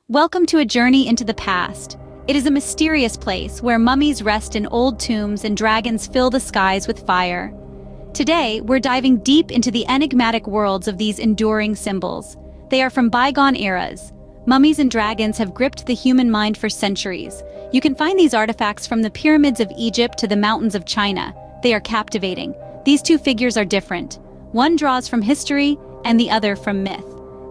Welcome to a journey into the past. It is a mysterious place where mummies rest in old tombs and dragons fill the skies with fire. Today, we're diving deep into the enigmatic worlds of these enduring symbols. They are from bygone eras. Mummies and dragons have gripped the human mind for centuries. You can find these artifacts from the pyramids of Egypt to the mountains of China. They are captivating. These two figures are different. One draws from history and the other from myth.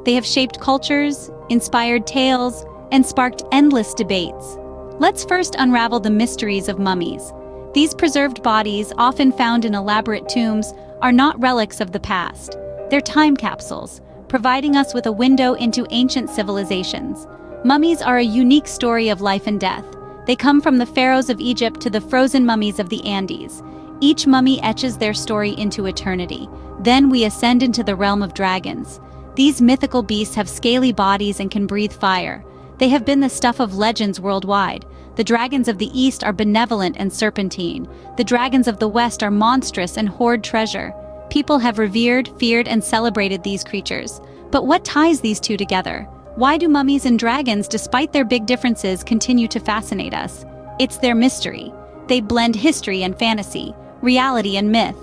They have shaped cultures, inspired tales, and sparked endless debates. Let's first unravel the mysteries of mummies. These preserved bodies, often found in elaborate tombs, are not relics of the past. They're time capsules, providing us with a window into ancient civilizations. Mummies are a unique story of life and death. They come from the pharaohs of Egypt to the frozen mummies of the Andes. Each mummy etches their story into eternity. Then we ascend into the realm of dragons. These mythical beasts have scaly bodies and can breathe fire. They have been the stuff of legends worldwide. The dragons of the east are benevolent and serpentine. The dragons of the west are monstrous and hoard treasure. People have revered, feared, and celebrated these creatures. But what ties these two together? Why do mummies and dragons, despite their big differences, continue to fascinate us? It's their mystery. They blend history and fantasy, reality and myth.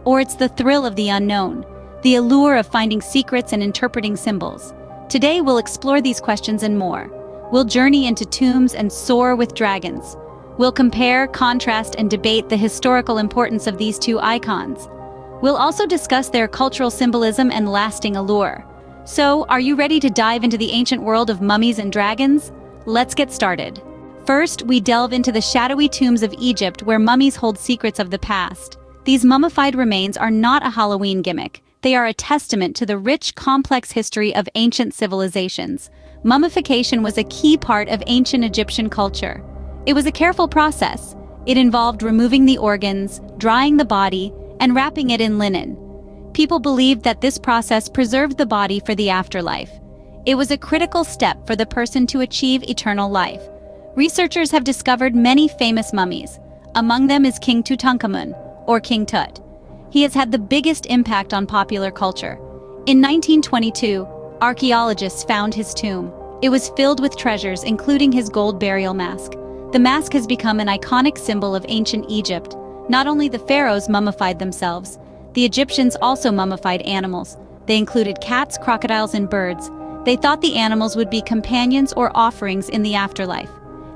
Or it's the thrill of the unknown, the allure of finding secrets and interpreting symbols. Today we'll explore these questions and more. We'll journey into tombs and soar with dragons. We'll compare, contrast, and debate the historical importance of these two icons. We'll also discuss their cultural symbolism and lasting allure. So, are you ready to dive into the ancient world of mummies and dragons? Let's get started. First, we delve into the shadowy tombs of Egypt where mummies hold secrets of the past. These mummified remains are not a Halloween gimmick. They are a testament to the rich, complex history of ancient civilizations. Mummification was a key part of ancient Egyptian culture. It was a careful process. It involved removing the organs, drying the body, and wrapping it in linen. People believed that this process preserved the body for the afterlife. It was a critical step for the person to achieve eternal life. Researchers have discovered many famous mummies. Among them is King Tutankhamun, or King Tut. He has had the biggest impact on popular culture. In 1922, archaeologists found his tomb. It was filled with treasures, including his gold burial mask. The mask has become an iconic symbol of ancient Egypt. Not only the pharaohs mummified themselves, the Egyptians also mummified animals. They included cats, crocodiles, and birds. They thought the animals would be companions or offerings in the afterlife.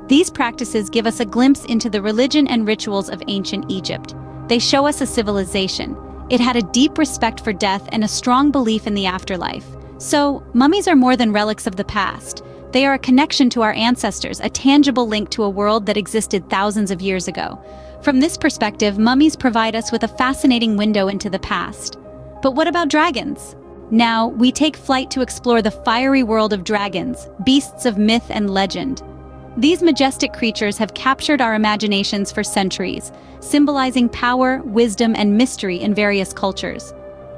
These practices give us a glimpse into the religion and rituals of ancient Egypt. They show us a civilization. It had a deep respect for death and a strong belief in the afterlife. So, mummies are more than relics of the past. They are a connection to our ancestors, a tangible link to a world that existed thousands of years ago. From this perspective, mummies provide us with a fascinating window into the past. But what about dragons? Now, we take flight to explore the fiery world of dragons, beasts of myth and legend. These majestic creatures have captured our imaginations for centuries, symbolizing power, wisdom, and mystery in various cultures.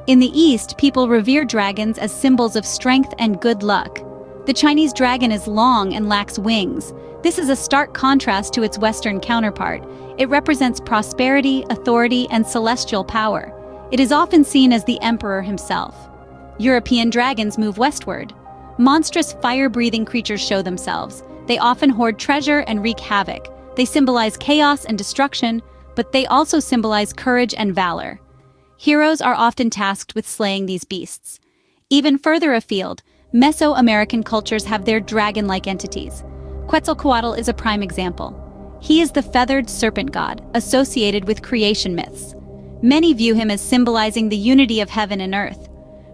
In the East, people revere dragons as symbols of strength and good luck. The Chinese dragon is long and lacks wings. This is a stark contrast to its Western counterpart. It represents prosperity, authority, and celestial power. It is often seen as the emperor himself. European dragons move westward. Monstrous fire-breathing creatures show themselves. They often hoard treasure and wreak havoc. They symbolize chaos and destruction, but they also symbolize courage and valor. Heroes are often tasked with slaying these beasts. Even further afield, Mesoamerican cultures have their dragon-like entities. Quetzalcoatl is a prime example. He is the feathered serpent god, associated with creation myths. Many view him as symbolizing the unity of heaven and earth.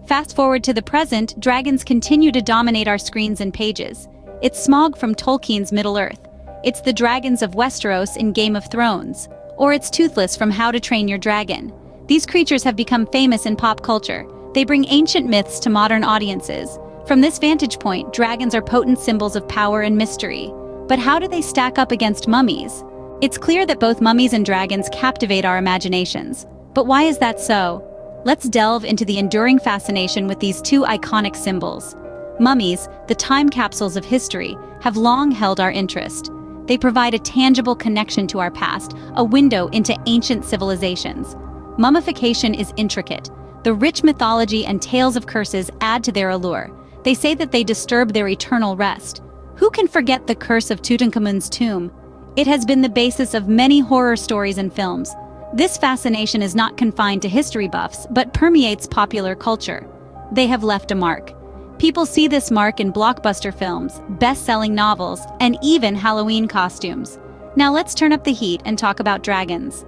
Fast forward to the present, dragons continue to dominate our screens and pages. It's Smaug from Tolkien's Middle-earth. It's the dragons of Westeros in Game of Thrones. Or it's Toothless from How to Train Your Dragon. These creatures have become famous in pop culture. They bring ancient myths to modern audiences. From this vantage point, dragons are potent symbols of power and mystery. But how do they stack up against mummies? It's clear that both mummies and dragons captivate our imaginations. But why is that so? Let's delve into the enduring fascination with these two iconic symbols. Mummies, the time capsules of history, have long held our interest. They provide a tangible connection to our past, a window into ancient civilizations. Mummification is intricate. The rich mythology and tales of curses add to their allure. They say that they disturb their eternal rest. Who can forget the curse of Tutankhamun's tomb? It has been the basis of many horror stories and films. This fascination is not confined to history buffs, but permeates popular culture. They have left a mark. People see this mark in blockbuster films, best-selling novels, and even Halloween costumes. Now let's turn up the heat and talk about dragons.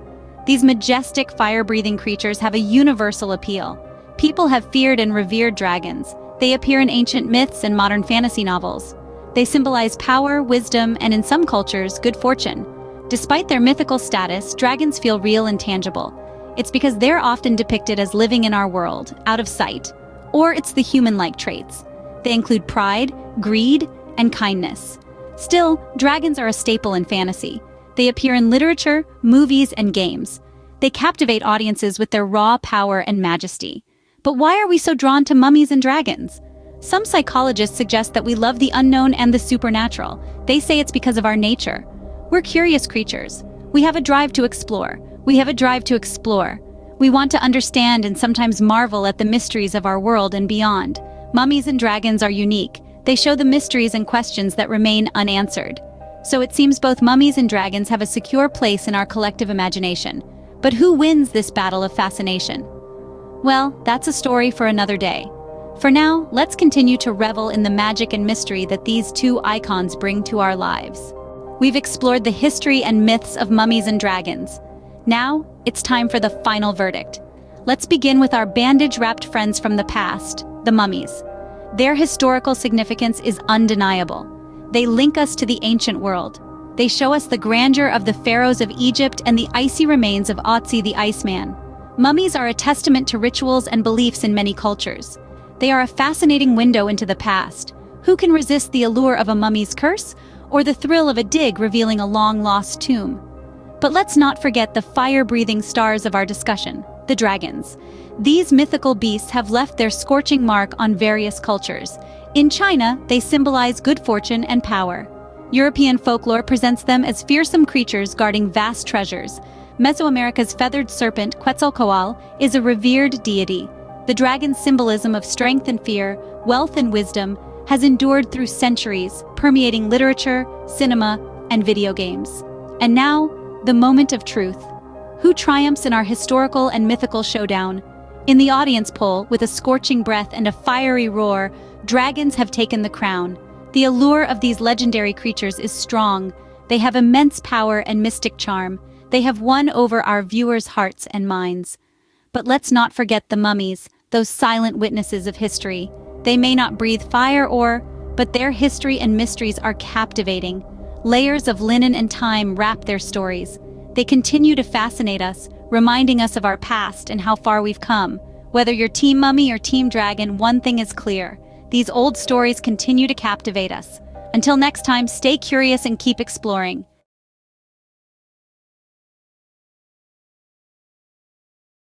These majestic, fire-breathing creatures have a universal appeal. People have feared and revered dragons. They appear in ancient myths and modern fantasy novels. They symbolize power, wisdom, and in some cultures, good fortune. Despite their mythical status, dragons feel real and tangible. It's because they're often depicted as living in our world, out of sight. Or it's the human-like traits. They include pride, greed, and kindness. Still, dragons are a staple in fantasy. They appear in literature, movies, and games. They captivate audiences with their raw power and majesty. But why are we so drawn to mummies and dragons? Some psychologists suggest that we love the unknown and the supernatural. They say it's because of our nature. We're curious creatures. We have a drive to explore. We want to understand and sometimes marvel at the mysteries of our world and beyond. Mummies and dragons are unique. They show the mysteries and questions that remain unanswered. So it seems both mummies and dragons have a secure place in our collective imagination. But who wins this battle of fascination? Well, that's a story for another day. For now, let's continue to revel in the magic and mystery that these two icons bring to our lives. We've explored the history and myths of mummies and dragons. Now, it's time for the final verdict. Let's begin with our bandage-wrapped friends from the past, the mummies. Their historical significance is undeniable. They link us to the ancient world. They show us the grandeur of the pharaohs of Egypt and the icy remains of Otzi the Iceman. Mummies are a testament to rituals and beliefs in many cultures. They are a fascinating window into the past. Who can resist the allure of a mummy's curse, or the thrill of a dig revealing a long-lost tomb? But let's not forget the fire-breathing stars of our discussion, the dragons. These mythical beasts have left their scorching mark on various cultures. In China, they symbolize good fortune and power. European folklore presents them as fearsome creatures guarding vast treasures. Mesoamerica's feathered serpent, Quetzalcoatl, is a revered deity. The dragon's symbolism of strength and fear, wealth and wisdom, has endured through centuries, permeating literature, cinema, and video games. And now, the moment of truth. Who triumphs in our historical and mythical showdown? In the audience poll, with a scorching breath and a fiery roar, dragons have taken the crown. The allure of these legendary creatures is strong. They have immense power and mystic charm. They have won over our viewers' hearts and minds. But let's not forget the mummies, those silent witnesses of history. They may not breathe fire but their history and mysteries are captivating. Layers of linen and time wrap their stories. They continue to fascinate us, reminding us of our past and how far we've come. Whether you're Team Mummy or Team Dragon, one thing is clear. These old stories continue to captivate us. Until next time, stay curious and keep exploring.